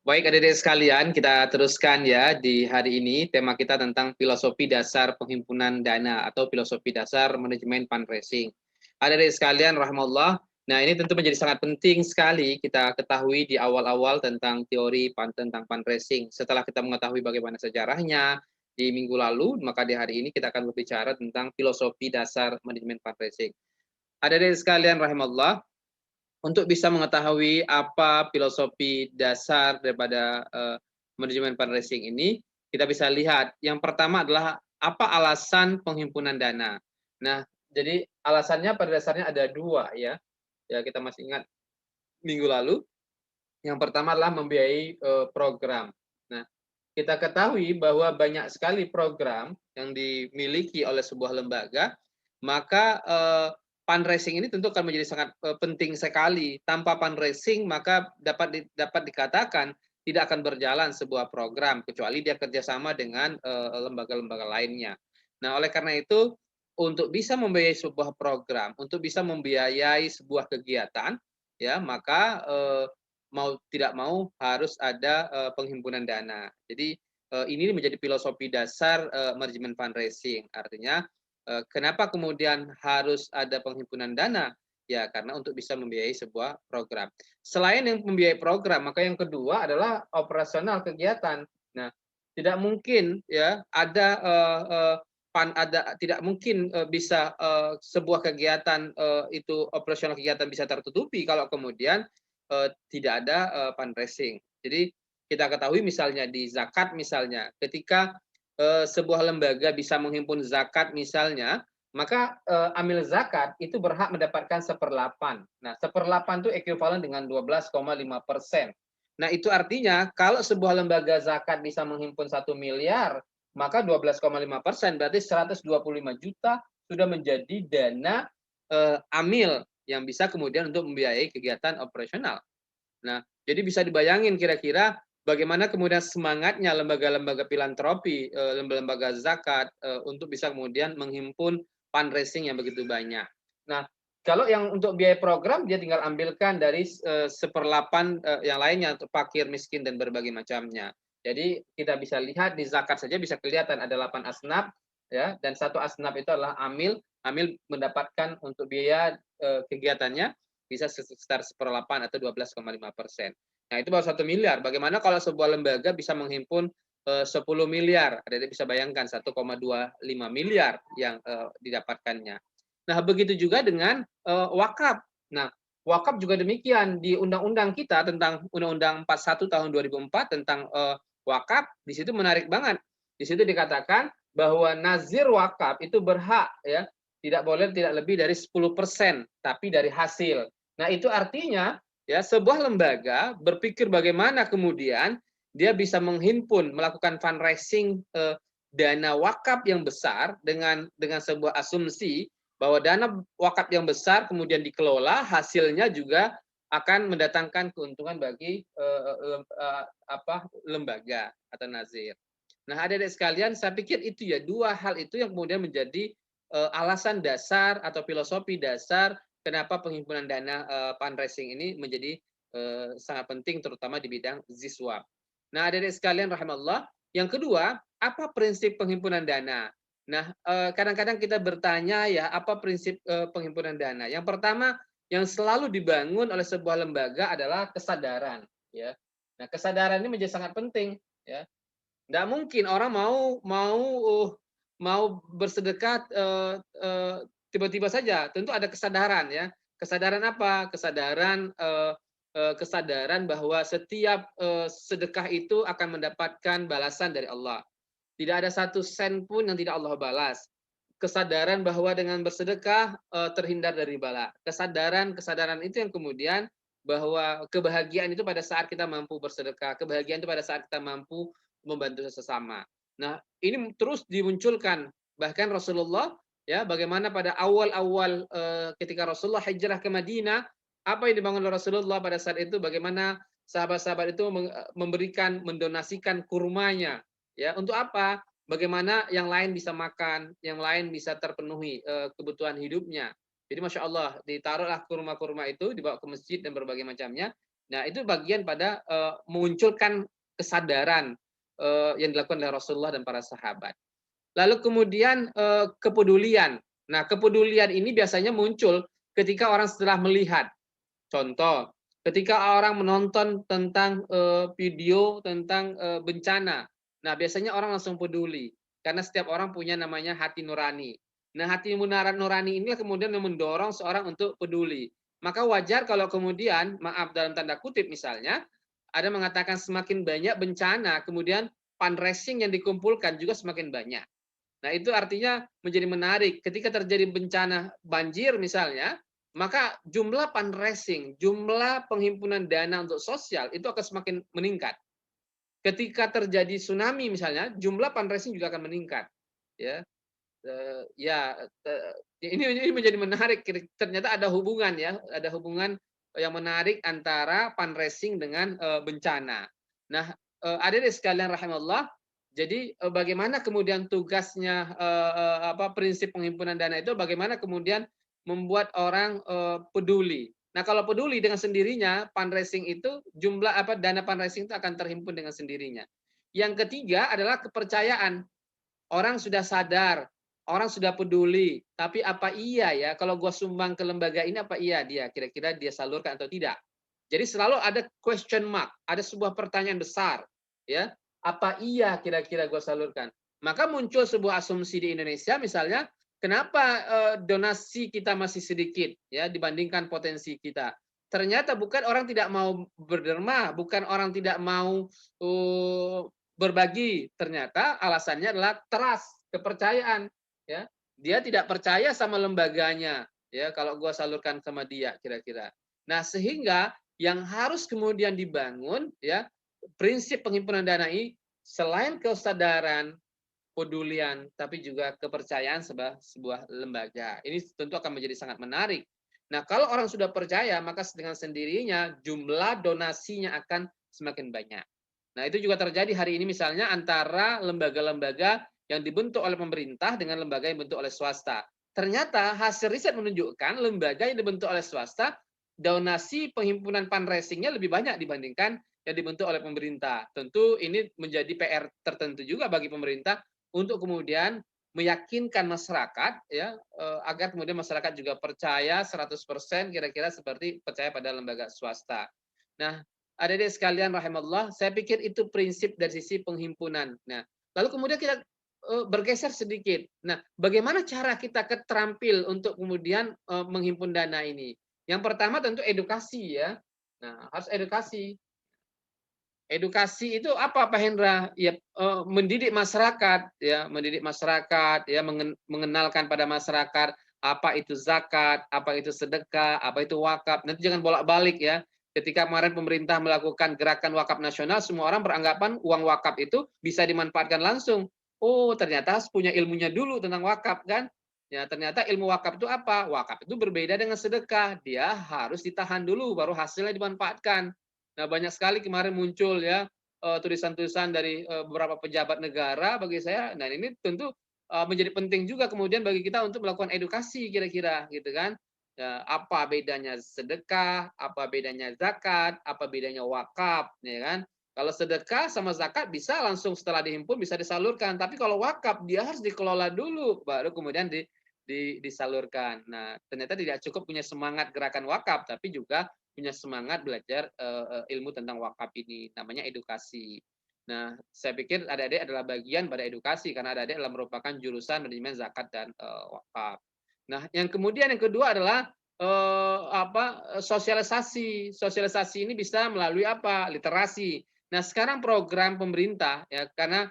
Baik adik-adik sekalian, kita teruskan ya di hari ini tema kita tentang filosofi dasar penghimpunan dana atau filosofi dasar manajemen fundraising. Adik-adik sekalian rahmatullah, nah ini tentu menjadi sangat penting sekali kita ketahui di awal-awal tentang teori tentang fundraising. Setelah kita mengetahui bagaimana sejarahnya di minggu lalu, maka di hari ini kita akan berbicara tentang filosofi dasar manajemen fundraising. Adik-adik sekalian rahmatullah, untuk bisa mengetahui apa filosofi dasar daripada manajemen fundraising ini, kita bisa lihat yang pertama adalah apa alasan penghimpunan dana. Nah, jadi alasannya pada dasarnya ada dua ya. Ya kita masih ingat minggu lalu. Yang pertama adalah membiayai program. Nah, kita ketahui bahwa banyak sekali program yang dimiliki oleh sebuah lembaga, maka fundraising ini tentu akan menjadi sangat penting sekali. Tanpa fundraising maka dapat dikatakan tidak akan berjalan sebuah program kecuali dia kerjasama dengan lembaga-lembaga lainnya. Nah, oleh karena itu untuk bisa membiayai sebuah program, untuk bisa membiayai sebuah kegiatan, ya maka mau tidak mau harus ada penghimpunan dana. Jadi ini menjadi filosofi dasar manajemen fundraising. Artinya kenapa kemudian harus ada penghimpunan dana? Ya karena untuk bisa membiayai sebuah program. Selain yang membiayai program, maka yang kedua adalah operasional kegiatan. Nah, tidak mungkin ya tidak mungkin bisa sebuah kegiatan itu operasional kegiatan bisa tertutupi kalau kemudian tidak ada fundraising. Jadi kita ketahui misalnya di zakat misalnya, ketika sebuah lembaga bisa menghimpun zakat misalnya, maka amil zakat itu berhak mendapatkan 1/8. Nah, 1/8 itu ekuivalen dengan 12,5%. Nah, itu artinya kalau sebuah lembaga zakat bisa menghimpun 1 miliar, maka 12,5% berarti 125 juta sudah menjadi dana amil yang bisa kemudian untuk membiayai kegiatan operasional. Nah, jadi bisa dibayangin kira-kira bagaimana kemudian semangatnya lembaga-lembaga filantropi, lembaga-lembaga zakat untuk bisa kemudian menghimpun fundraising yang begitu banyak. Nah, kalau yang untuk biaya program dia tinggal ambilkan dari 1/8 yang lainnya untuk fakir, miskin dan berbagai macamnya. Jadi kita bisa lihat di zakat saja bisa kelihatan ada 8 asnaf ya dan satu asnaf itu adalah amil. Amil mendapatkan untuk biaya kegiatannya bisa sekitar 1/8 atau 12,5%. Nah, itu baru 1 miliar. Bagaimana kalau sebuah lembaga bisa menghimpun 10 miliar? Ada bisa bayangkan 1,25 miliar yang didapatkannya. Nah, begitu juga dengan wakaf. Nah, wakaf juga demikian di undang-undang kita tentang Undang-Undang 41 tahun 2004 tentang wakaf, di situ menarik banget. Di situ dikatakan bahwa nazir wakaf itu berhak ya tidak boleh tidak lebih dari 10%, tapi dari hasil. Nah, itu artinya ya sebuah lembaga berpikir bagaimana kemudian dia bisa menghimpun, melakukan fundraising dana wakaf yang besar dengan sebuah asumsi bahwa dana wakaf yang besar kemudian dikelola, hasilnya juga akan mendatangkan keuntungan bagi lembaga atau nazir. Nah, adik-adik sekalian, saya pikir itu ya dua hal itu yang kemudian menjadi alasan dasar atau filosofi dasar kenapa penghimpunan dana fundraising ini menjadi sangat penting terutama di bidang ziswap. Nah, adik-adik sekalian rahimallah, yang kedua, apa prinsip penghimpunan dana? Nah, kadang-kadang kita bertanya ya, apa prinsip penghimpunan dana? Yang pertama, yang selalu dibangun oleh sebuah lembaga adalah kesadaran, ya. Nah, kesadaran ini menjadi sangat penting, ya. Nggak mungkin orang mau bersedekah tiba-tiba saja. Tentu ada kesadaran ya. Kesadaran apa? Kesadaran bahwa setiap sedekah itu akan mendapatkan balasan dari Allah. Tidak ada satu sen pun yang tidak Allah balas. Kesadaran bahwa dengan bersedekah terhindar dari bala. Kesadaran itu yang kemudian bahwa kebahagiaan itu pada saat kita mampu bersedekah, kebahagiaan itu pada saat kita mampu membantu sesama. Nah, ini terus dimunculkan bahkan Rasulullah ya bagaimana pada awal-awal ketika Rasulullah hijrah ke Madinah, apa yang dibangun oleh Rasulullah pada saat itu bagaimana sahabat-sahabat itu memberikan mendonasikan kurmanya ya untuk apa? Bagaimana yang lain bisa makan, yang lain bisa terpenuhi kebutuhan hidupnya. Jadi masya Allah ditaruhlah kurma-kurma itu dibawa ke masjid dan berbagai macamnya Nah, itu bagian pada memunculkan kesadaran yang dilakukan oleh Rasulullah dan para sahabat. Lalu kemudian kepedulian. Nah, kepedulian ini biasanya muncul ketika orang setelah melihat. Contoh, ketika orang menonton tentang video tentang bencana. Nah, biasanya orang langsung peduli karena setiap orang punya namanya hati nurani. Nah, hati nurani ini kemudian mendorong seorang untuk peduli. Maka wajar kalau kemudian, maaf dalam tanda kutip misalnya, ada mengatakan semakin banyak bencana, kemudian fundraising yang dikumpulkan juga semakin banyak. Nah, itu artinya menjadi menarik. Ketika terjadi bencana banjir misalnya, maka jumlah fundraising, jumlah penghimpunan dana untuk sosial itu akan semakin meningkat. Ketika terjadi tsunami misalnya, jumlah fundraising juga akan meningkat. Ya, ya, ini menjadi menarik. Ternyata ada hubungan ya, ada hubungan yang menarik antara fundraising dengan bencana. Nah, adik-adik sekalian rahimallah, jadi bagaimana kemudian tugasnya prinsip penghimpunan dana itu bagaimana kemudian membuat orang peduli. Nah, kalau peduli dengan sendirinya fundraising itu jumlah dana fundraising itu akan terhimpun dengan sendirinya. Yang ketiga adalah kepercayaan. Orang sudah sadar, orang sudah peduli, tapi apa iya ya kalau gua sumbang ke lembaga ini apa iya dia kira-kira dia salurkan atau tidak. Jadi selalu ada question mark, ada sebuah pertanyaan besar, ya. Apa iya kira-kira gua salurkan? Maka muncul sebuah asumsi di Indonesia misalnya, kenapa donasi kita masih sedikit ya dibandingkan potensi kita? Ternyata bukan orang tidak mau berderma, bukan orang tidak mau berbagi, ternyata alasannya adalah trust, kepercayaan, ya. Dia tidak percaya sama lembaganya, ya, kalau gua salurkan sama dia kira-kira. Nah, sehingga yang harus kemudian dibangun, ya, prinsip penghimpunan dana ini selain kesadaran, pedulian, tapi juga kepercayaan sebuah lembaga. Ini tentu akan menjadi sangat menarik. Nah, kalau orang sudah percaya, maka dengan sendirinya jumlah donasinya akan semakin banyak. Nah, itu juga terjadi hari ini misalnya antara lembaga-lembaga yang dibentuk oleh pemerintah dengan lembaga yang dibentuk oleh swasta. Ternyata hasil riset menunjukkan lembaga yang dibentuk oleh swasta, donasi penghimpunan fundraising-nya lebih banyak dibandingkan yang dibentuk oleh pemerintah. Tentu ini menjadi PR tertentu juga bagi pemerintah untuk kemudian meyakinkan masyarakat ya agar kemudian masyarakat juga percaya 100% kira-kira seperti percaya pada lembaga swasta. Nah, adik-adik sekalian rahimallah, saya pikir itu prinsip dari sisi penghimpunan. Nah, lalu kemudian kita bergeser sedikit. Nah, bagaimana cara kita terampil untuk kemudian menghimpun dana ini? Yang pertama tentu edukasi ya. Nah, harus edukasi. Edukasi itu apa Pak Hendra? Ya, mendidik masyarakat, ya, mendidik masyarakat, ya, mengenalkan pada masyarakat apa itu zakat, apa itu sedekah, apa itu wakaf. Nanti jangan bolak-balik ya. Ketika kemarin pemerintah melakukan gerakan wakaf nasional, semua orang beranggapan uang wakaf itu bisa dimanfaatkan langsung. Oh, ternyata harus punya ilmunya dulu tentang wakaf kan? Ya, ternyata ilmu wakaf itu apa? Wakaf itu berbeda dengan sedekah. Dia harus ditahan dulu, baru hasilnya dimanfaatkan. Nah, banyak sekali kemarin muncul ya tulisan-tulisan dari beberapa pejabat negara bagi saya. Nah, ini tentu menjadi penting juga kemudian bagi kita untuk melakukan edukasi kira-kira gitu kan. Ya, apa bedanya sedekah, apa bedanya zakat, apa bedanya wakaf, ya kan? Kalau sedekah sama zakat bisa langsung setelah dihimpun bisa disalurkan, tapi kalau wakaf dia harus dikelola dulu baru kemudian disalurkan. Nah, ternyata tidak cukup punya semangat gerakan wakaf, tapi juga punya semangat belajar ilmu tentang wakaf ini, namanya edukasi. Nah, saya pikir adik-adik adalah bagian pada edukasi karena adik-adik adalah merupakan jurusan manajemen zakat dan wakaf. Nah, yang kemudian yang kedua adalah sosialisasi. Sosialisasi ini bisa melalui apa? Literasi. Nah, sekarang program pemerintah ya karena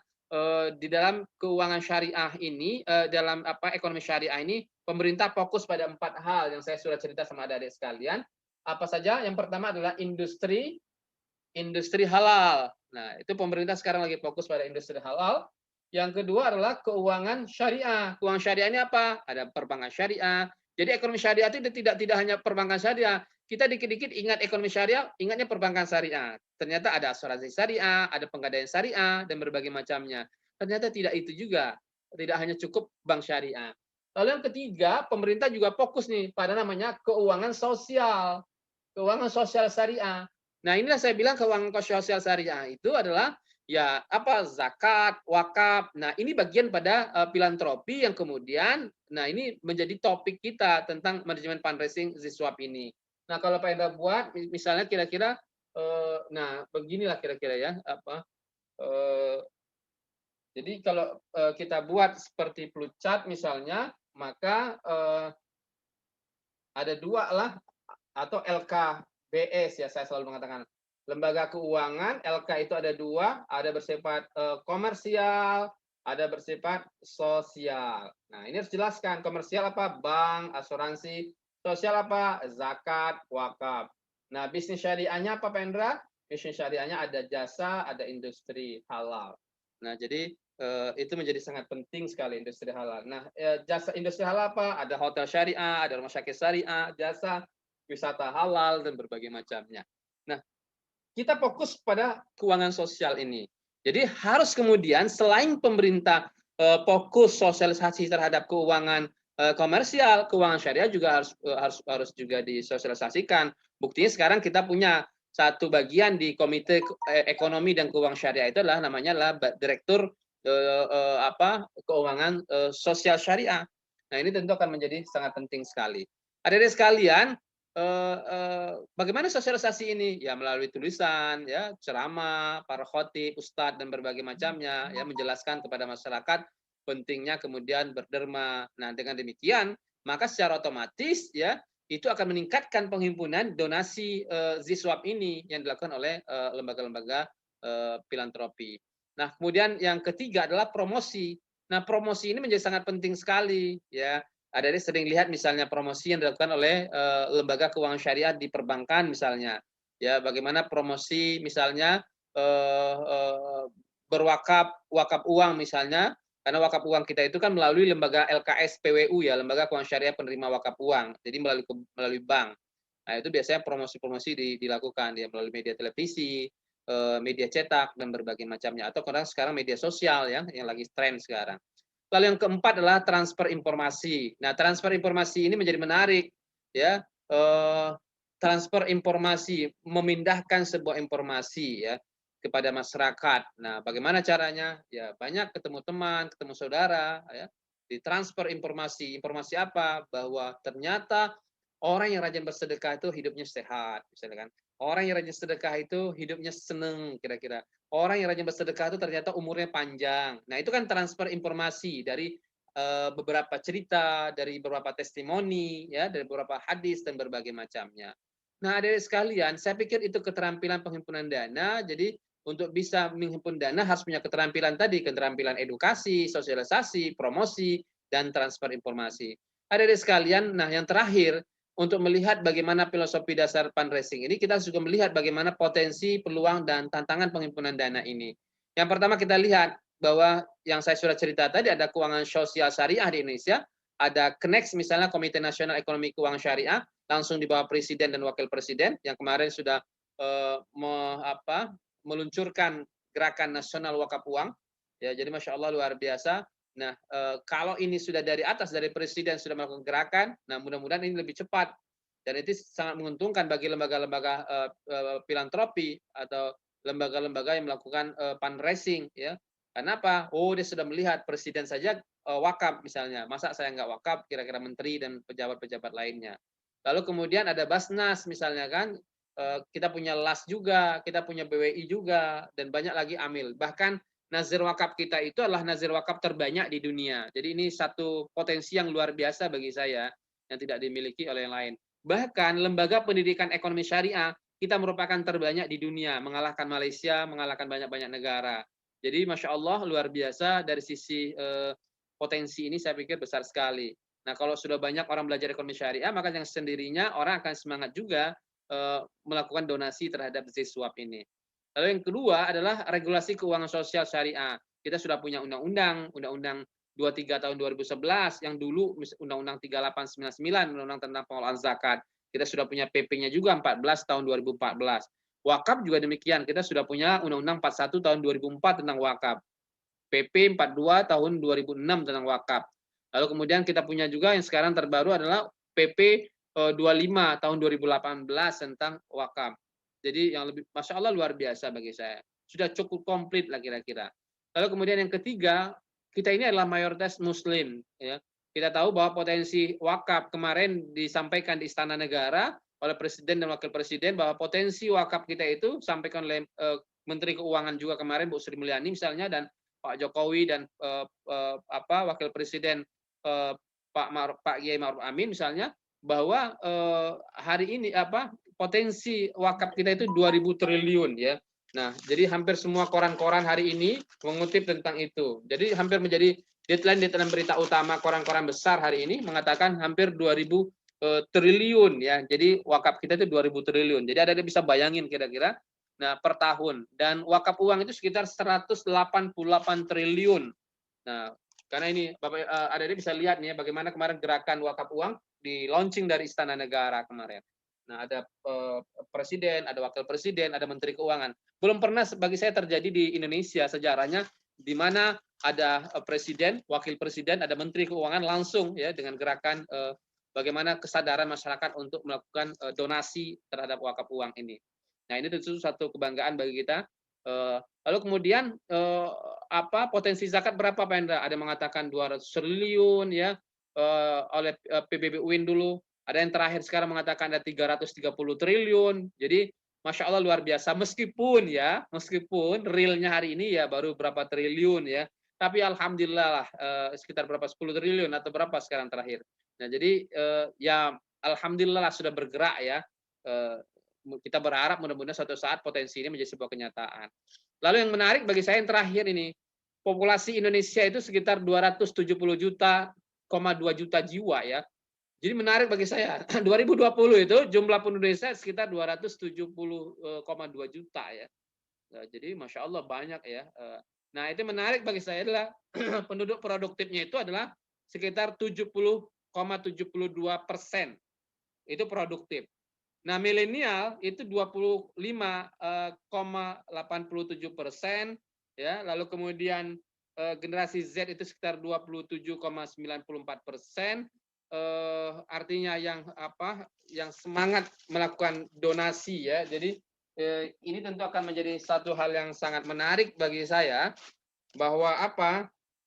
di dalam keuangan syariah ini, dalam ekonomi syariah ini, pemerintah fokus pada 4 hal yang saya sudah cerita sama adik-adik sekalian. Apa saja? Yang pertama adalah industri halal. Nah, itu pemerintah sekarang lagi fokus pada industri halal. Yang kedua adalah keuangan syariah. Keuangan syariah ini apa? Ada perbankan syariah. Jadi ekonomi syariah itu tidak hanya perbankan syariah. Kita dikit-dikit ingat ekonomi syariah, ingatnya perbankan syariah. Ternyata ada asuransi syariah, ada penggadaian syariah, dan berbagai macamnya. Ternyata tidak itu juga. Tidak hanya cukup bank syariah. Lalu yang ketiga, pemerintah juga fokus nih pada namanya keuangan sosial. Keuangan sosial syariah. Nah, inilah saya bilang keuangan sosial syariah itu adalah ya apa zakat, wakaf. Nah, ini bagian pada filantropi yang kemudian nah ini menjadi topik kita tentang manajemen fundraising Ziswap ini. Nah, kalau Pak Hendra buat misalnya kira-kira nah beginilah kira-kira ya apa eh, jadi kalau kita buat seperti flowchart misalnya maka ada dua lah atau LKBS ya saya selalu mengatakan lembaga keuangan LK itu ada dua, ada bersifat komersial, ada bersifat sosial. Nah ini harus jelaskan komersial apa bank, asuransi, sosial apa zakat, wakaf. Nah bisnis syariahnya apa Pendra? Bisnis syariahnya ada jasa, ada industri halal. Nah jadi itu menjadi sangat penting sekali industri halal. Nah, jasa industri halal apa? Ada hotel syariah, ada rumah sakit syariah, jasa wisata halal dan berbagai macamnya. Nah, kita fokus pada keuangan sosial ini. Jadi harus kemudian selain pemerintah fokus sosialisasi terhadap keuangan komersial, keuangan syariah juga harus juga disosialisasikan. Buktinya sekarang kita punya satu bagian di Komite Ekonomi dan Keuangan Syariah itu adalah namanya Direktur keuangan sosial syariah. Nah ini tentu akan menjadi sangat penting sekali. Adik-adik sekalian, bagaimana sosialisasi ini? Ya melalui tulisan, ya ceramah, para khotib, ustadz dan berbagai macamnya, ya menjelaskan kepada masyarakat pentingnya kemudian berderma. Nah dengan demikian maka secara otomatis ya itu akan meningkatkan penghimpunan donasi Ziswap ini yang dilakukan oleh lembaga-lembaga filantropi. Nah, kemudian yang ketiga adalah promosi. Nah, promosi ini menjadi sangat penting sekali ya. Ada sering lihat misalnya promosi yang dilakukan oleh lembaga keuangan syariah di perbankan misalnya. Ya, bagaimana promosi misalnya wakaf uang misalnya karena wakaf uang kita itu kan melalui lembaga LKS PWU ya, lembaga keuangan syariah penerima wakaf uang. Jadi melalui bank. Nah, itu biasanya promosi-promosi dilakukan ya melalui media televisi, media cetak dan berbagai macamnya atau sekarang media sosial ya yang lagi tren sekarang. Lalu yang keempat adalah transfer informasi. Nah, transfer informasi ini menjadi menarik ya. Transfer informasi memindahkan sebuah informasi ya kepada masyarakat. Nah, bagaimana caranya? Ya, banyak ketemu teman, ketemu saudara ya. Ditransfer informasi. Informasi apa? Bahwa ternyata orang yang rajin bersedekah itu hidupnya sehat, misalnya kan. Orang yang rajin sedekah itu hidupnya seneng kira-kira. Orang yang rajin bersedekah itu ternyata umurnya panjang. Nah, itu kan transfer informasi dari beberapa cerita, dari beberapa testimoni, ya, dari beberapa hadis dan berbagai macamnya. Nah, adik sekalian, saya pikir itu keterampilan penghimpunan dana. Jadi untuk bisa menghimpun dana harus punya keterampilan tadi, keterampilan edukasi, sosialisasi, promosi, dan transfer informasi. Adik sekalian, nah yang terakhir untuk melihat bagaimana filosofi dasar fundraising ini, kita juga melihat bagaimana potensi, peluang, dan tantangan penghimpunan dana ini. Yang pertama kita lihat bahwa yang saya sudah cerita tadi ada keuangan sosial syariah di Indonesia, ada KNEX misalnya Komite Nasional Ekonomi Keuangan Syariah, langsung di bawah Presiden dan Wakil Presiden, yang kemarin sudah meluncurkan gerakan nasional wakaf uang. Ya, jadi Masya Allah luar biasa. Nah, kalau ini sudah dari atas, dari presiden sudah melakukan gerakan, nah mudah-mudahan ini lebih cepat. Dan itu sangat menguntungkan bagi lembaga-lembaga filantropi atau lembaga-lembaga yang melakukan fundraising. Ya. Karena apa? Oh, dia sudah melihat presiden saja wakaf misalnya. Masa saya nggak wakaf, kira-kira menteri dan pejabat-pejabat lainnya. Lalu kemudian ada Basnas misalnya kan, kita punya LAS juga, kita punya BWI juga, dan banyak lagi AMIL. Bahkan nazir wakaf kita itu adalah nazir wakaf terbanyak di dunia. Jadi ini satu potensi yang luar biasa bagi saya yang tidak dimiliki oleh yang lain. Bahkan lembaga pendidikan ekonomi syariah kita merupakan terbanyak di dunia, mengalahkan Malaysia, mengalahkan banyak-banyak negara. Jadi Masya Allah luar biasa dari sisi potensi ini saya pikir besar sekali. Nah kalau sudah banyak orang belajar ekonomi syariah, maka yang sendirinya orang akan semangat juga melakukan donasi terhadap Ziswap ini. Lalu yang kedua adalah regulasi keuangan sosial syariah. Kita sudah punya undang-undang 23 tahun 2011 yang dulu undang-undang 3899 undang-undang tentang pengelolaan zakat. Kita sudah punya PP-nya juga 14 tahun 2014. Wakaf juga demikian. Kita sudah punya undang-undang 41 tahun 2004 tentang wakaf. PP 42 tahun 2006 tentang wakaf. Lalu kemudian kita punya juga yang sekarang terbaru adalah PP 25 tahun 2018 tentang wakaf. Jadi yang lebih, Masya Allah luar biasa bagi saya. Sudah cukup komplit lah kira-kira. Lalu kemudian yang ketiga, kita ini adalah mayoritas Muslim. Ya. Kita tahu bahwa potensi wakaf kemarin disampaikan di Istana Negara oleh Presiden dan Wakil Presiden bahwa potensi wakaf kita itu sampaikan oleh Menteri Keuangan juga kemarin Bu Sri Mulyani misalnya dan Pak Jokowi dan Wakil Presiden Pak Kiai Ma'ruf Amin misalnya bahwa hari ini potensi wakaf kita itu 2.000 triliun ya. Nah, jadi hampir semua koran-koran hari ini mengutip tentang itu. Jadi hampir menjadi deadline berita utama koran-koran besar hari ini mengatakan hampir 2.000 triliun ya. Jadi wakaf kita itu 2.000 triliun. Jadi ada bisa bayangin kira-kira nah per tahun dan wakaf uang itu sekitar 188 triliun. Nah, karena ini Bapak adik-adik bisa lihat nih ya, bagaimana kemarin gerakan wakaf uang di launching dari Istana Negara kemarin. Nah, ada presiden, ada wakil presiden, ada menteri keuangan. Belum pernah bagi saya terjadi di Indonesia sejarahnya di mana ada presiden, wakil presiden, ada menteri keuangan langsung ya dengan gerakan bagaimana kesadaran masyarakat untuk melakukan donasi terhadap wakaf uang ini. Nah, ini tentu satu kebanggaan bagi kita. Lalu kemudian potensi zakat berapa Pak Hendra? Ada yang mengatakan 200 triliun ya oleh PBB UIN dulu. Ada yang terakhir sekarang mengatakan ada 330 triliun. Jadi Masya Allah luar biasa. Meskipun realnya hari ini ya baru berapa triliun ya. Tapi alhamdulillah lah sekitar berapa 10 triliun atau berapa sekarang terakhir. Nah jadi ya alhamdulillah lah sudah bergerak ya. Kita berharap mudah-mudahan suatu saat potensi ini menjadi sebuah kenyataan. Lalu yang menarik bagi saya yang terakhir ini, populasi Indonesia itu sekitar 270 juta, 2 juta jiwa ya. Jadi menarik bagi saya, 2020 itu jumlah penduduk Indonesia sekitar 270,2 juta ya. Jadi Masya Allah banyak ya. Nah itu menarik bagi saya adalah penduduk produktifnya itu adalah sekitar 70,72%. Itu produktif. Nah, milenial itu 25,87% ya, lalu kemudian generasi Z itu sekitar 27,94%. Artinya yang semangat melakukan donasi ya. Jadi ini tentu akan menjadi satu hal yang sangat menarik bagi saya bahwa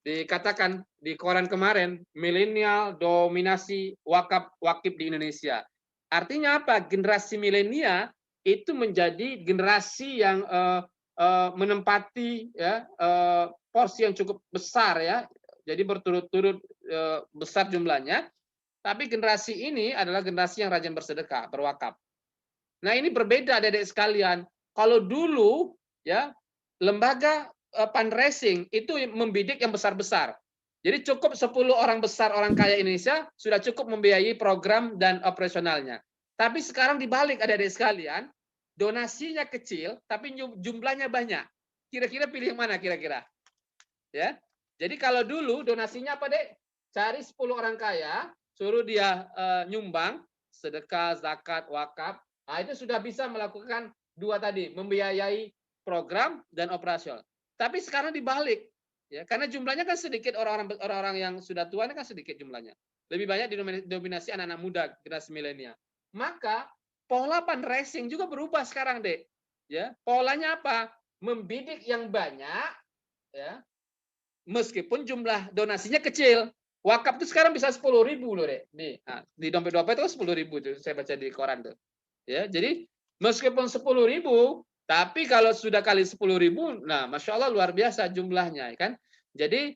dikatakan di koran kemarin milenial dominasi wakif di Indonesia. Artinya apa? Generasi milenial itu menjadi generasi yang menempati ya porsi yang cukup besar ya. Jadi berturut-turut besar jumlahnya. Tapi generasi ini adalah generasi yang rajin bersedekah, berwakaf. Nah, ini berbeda Adik-adik sekalian. Kalau dulu ya lembaga fundraising itu membidik yang besar-besar. Jadi cukup 10 orang besar orang kaya Indonesia sudah cukup membiayai program dan operasionalnya. Tapi sekarang dibalik adik-adik sekalian, donasinya kecil tapi jumlahnya banyak. Kira-kira pilih yang mana kira-kira? Ya. Jadi kalau dulu donasinya apa, Dek? Cari 10 orang kaya, suruh dia nyumbang, sedekah, zakat, wakaf. Nah, itu sudah bisa melakukan dua tadi, membiayai program dan operasional. Tapi sekarang dibalik. Ya, karena jumlahnya kan sedikit orang-orang yang sudah tua kan sedikit jumlahnya. Lebih banyak didominasi anak-anak muda generasi milenial. Maka pola fundraising juga berubah sekarang, Dek. Ya, polanya apa? Membidik yang banyak ya. Meskipun jumlah donasinya kecil. Wakaf itu sekarang bisa 10.000 loh, Dek. Nih, nah, di dompet-dompet itu 10.000 tuh saya baca di koran tuh. Ya, jadi meskipun 10.000 tapi kalau sudah kali 10.000, nah Masya Allah luar biasa jumlahnya, kan? Jadi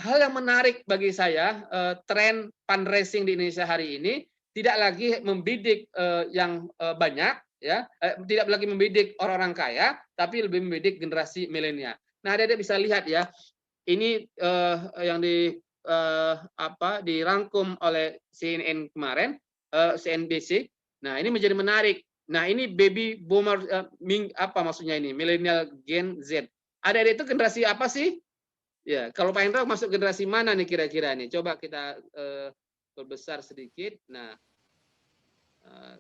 hal yang menarik bagi saya, tren fundraising di Indonesia hari ini tidak lagi membidik yang banyak, ya, tidak lagi membidik orang-orang kaya, tapi lebih membidik generasi milenial. Nah, Adik-adik bisa lihat ya, ini yang dirangkum oleh CNN kemarin, CNBC. Nah, ini menjadi menarik. Nah, ini baby boomer apa maksudnya ini? Millennial Gen Z. Adik-adik itu generasi apa sih? Ya, kalau Pak Hendra masuk generasi mana nih kira-kira nih? Coba kita perbesar sedikit. Nah,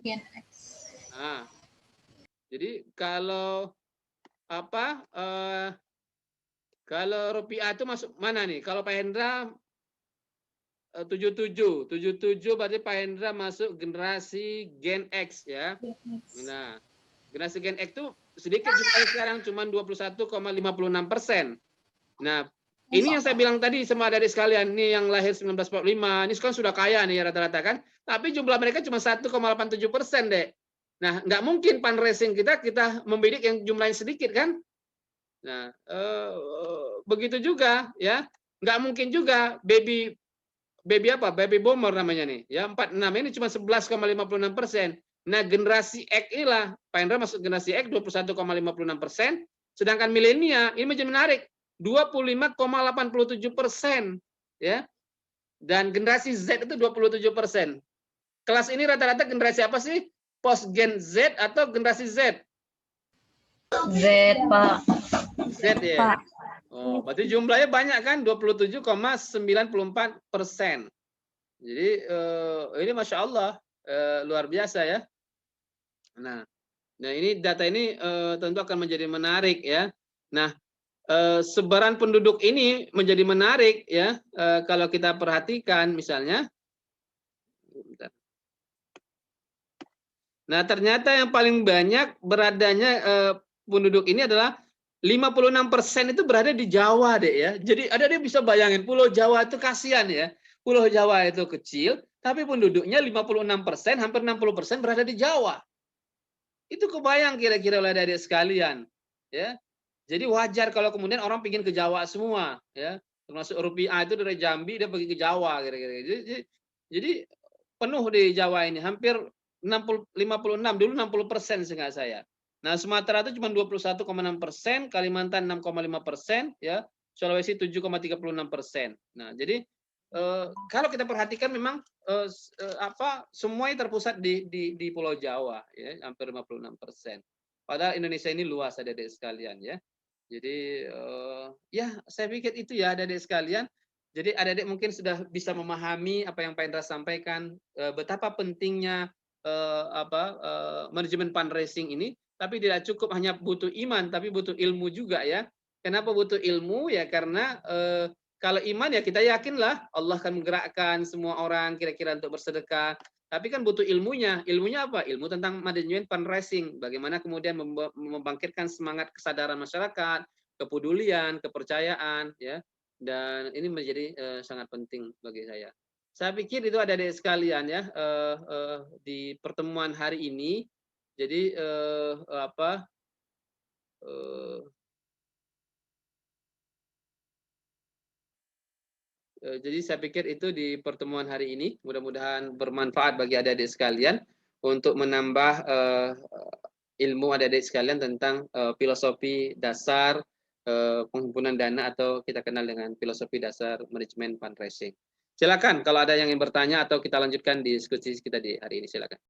Gen X. Jadi kalau kalau rupiah itu masuk mana nih? Kalau Pak Hendra 77 berarti Pak Hendra masuk generasi Gen X ya. Gen X. Nah, generasi Gen X itu sedikit jumlahnya sekarang cuma 21,56%. Nah, ini yang saya bilang tadi sama adik sekalian, ini yang lahir 1945, ini sekarang sudah kaya nih rata-rata kan, tapi jumlah mereka cuma 1,87%, Dek. Nah, nggak mungkin fundraising kita membidik yang jumlahnya sedikit kan? Nah, begitu juga ya, nggak mungkin juga baby bomber namanya nih, ya 46 ini cuma 11,56%. Nah, generasi X inilah, Pak Hendra masuk generasi X 21,56%, sedangkan milenial ini menjadi menarik 25,87%, ya. Dan generasi Z itu 27%. Kelas ini rata-rata generasi apa sih? Post Gen Z atau generasi Z? Z, Pak. Z ya. Oh, berarti jumlahnya banyak kan? 27,94%. Jadi ini Masya Allah luar biasa ya. Nah ini data ini tentu akan menjadi menarik ya. Nah, sebaran penduduk ini menjadi menarik ya kalau kita perhatikan misalnya. Nah, ternyata yang paling banyak beradanya penduduk ini adalah 56% itu berada di Jawa deh ya. Jadi ada dia bisa bayangin Pulau Jawa itu kasihan ya. Pulau Jawa itu kecil, tapi penduduknya 56%, hampir 60% berada di Jawa. Itu kebayang kira-kira oleh adik-adik sekalian, ya. Jadi wajar kalau kemudian orang pingin ke Jawa semua, ya. Termasuk Rupiah itu dari Jambi dia pergi ke Jawa kira-kira. Jadi penuh di Jawa ini, hampir 56 dulu 60% seingat saya. Nah, Sumatera itu cuma 21,6%, Kalimantan 6,5%, ya. Sulawesi 7,36%. Nah, jadi kalau kita perhatikan memang semuanya terpusat di Pulau Jawa ya, hampir 56%. Padahal Indonesia ini luas adik-adik sekalian ya. Jadi ya saya pikir itu ya adik-adik sekalian. Jadi adik-adik mungkin sudah bisa memahami apa yang Pak Indra sampaikan, betapa pentingnya manajemen fundraising ini, tapi tidak cukup hanya butuh iman, tapi butuh ilmu juga ya. Kenapa butuh ilmu? Ya karena kalau iman ya kita yakinlah Allah akan menggerakkan semua orang kira-kira untuk bersedekah. Tapi kan butuh ilmunya. Ilmunya apa? Ilmu tentang manajemen fundraising. Bagaimana kemudian membangkitkan semangat kesadaran masyarakat, kepedulian, kepercayaan, ya. Dan ini menjadi sangat penting bagi saya. Saya pikir itu ada di sekalian ya di pertemuan hari ini. Jadi jadi saya pikir itu di pertemuan hari ini mudah-mudahan bermanfaat bagi adik-adik sekalian untuk menambah ilmu adik-adik sekalian tentang filosofi dasar penghimpunan dana atau kita kenal dengan filosofi dasar manajemen fundraising. Silakan kalau ada yang ingin bertanya atau kita lanjutkan diskusi kita di hari ini, silakan.